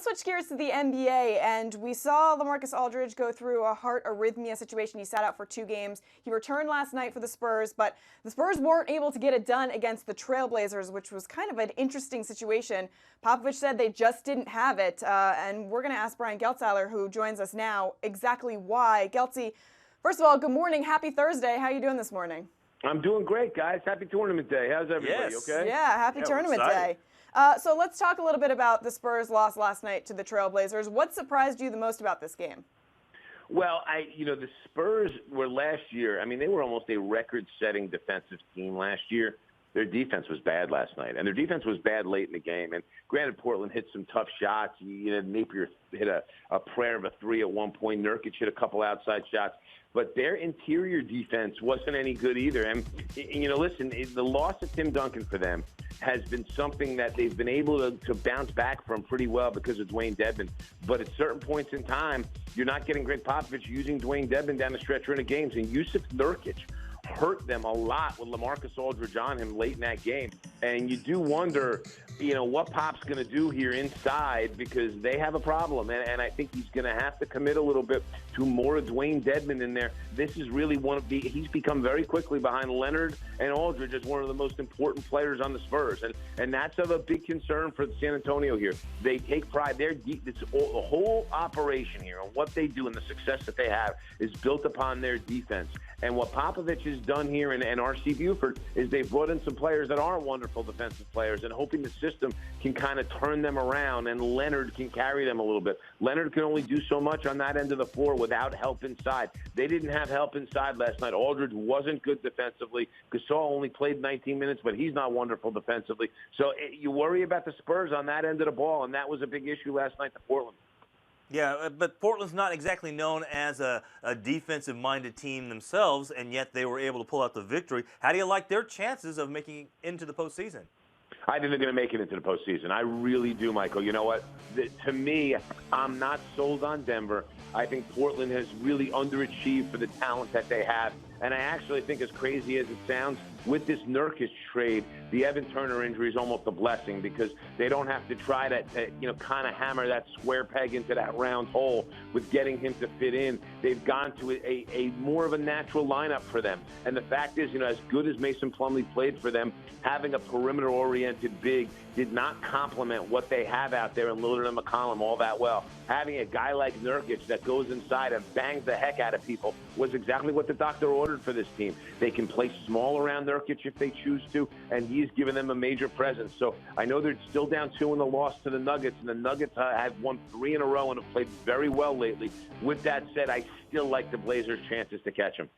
Let's switch gears to the NBA, and we saw Lamarcus Aldridge go through a heart arrhythmia situation. He sat out for 2 games. He returned last night for the Spurs, but the Spurs weren't able to get it done against the Trailblazers, which was kind of an interesting situation. Popovich said they just didn't have it, and we're going to ask Brian Geltzeiler, who joins us now, exactly why. Geltzy, first of all, good morning. Happy Thursday. How are you doing this morning? I'm doing great, guys. Happy tournament day. How's everybody, okay? Yeah, happy tournament day. So let's talk a little bit about the Spurs' loss last night to the Trailblazers. What surprised you the most about this game? Well, the Spurs were last year, they were almost a record-setting defensive team last year. Their defense was bad last night, and their defense was bad late in the game. And granted, Portland hit some tough shots. Napier hit a prayer of a three at one point. Nurkic hit a couple outside shots. But their interior defense wasn't any good either. And listen, the loss of Tim Duncan for them has been something that they've been able to bounce back from pretty well because of Dwayne Dedmon. But at certain points in time, you're not getting Greg Popovich using Dwayne Dedmon down the stretch run of games. And Yusuf Nurkic hurt them a lot with Lamarcus Aldridge on him late in that game. And you do wonder, what Pop's going to do here inside, because they have a problem. And I think he's going to have to commit a little bit to more of Dwayne Dedmon in there. This is really he's become very quickly behind Leonard and Aldridge as one of the most important players on the Spurs. And that's of a big concern for San Antonio here. They take pride. The whole operation here and what they do and the success that they have is built upon their defense. And what Popovich has done here and R.C. Buford is they've brought in some players that aren't wonderful defensive players and hoping the system can kind of turn them around and Leonard can carry them a little bit. Leonard can only do so much on that end of the floor without help inside. They didn't have help inside last night. Aldridge wasn't good defensively. Gasol only played 19 minutes, but he's not wonderful defensively. So you worry about the Spurs on that end of the ball, and that was a big issue last night to Portland. Yeah, but Portland's not exactly known as a defensive-minded team themselves, and yet they were able to pull out the victory. How do you like their chances of making it into the postseason? I think they're going to make it into the postseason. I really do, Michael. You know what? To me, I'm not sold on Denver. I think Portland has really underachieved for the talent that they have. And I actually think, as crazy as it sounds, with this Nurkic trade, the Evan Turner injury is almost a blessing because they don't have to try to kind of hammer that square peg into that round hole with getting him to fit in. They've gone to a more of a natural lineup for them. And the fact is, as good as Mason Plumlee played for them, having a perimeter-oriented big did not complement what they have out there in Lillard and McCollum all that well. Having a guy like Nurkic that goes inside and bangs the heck out of people was exactly what the doctor ordered for this team. They can play small around Nurkic if they choose to, and he's given them a major presence. So I know they're still down 2 in the loss to the Nuggets, and the Nuggets have won 3 in a row and have played very well lately. With that said, I still like the Blazers' chances to catch them.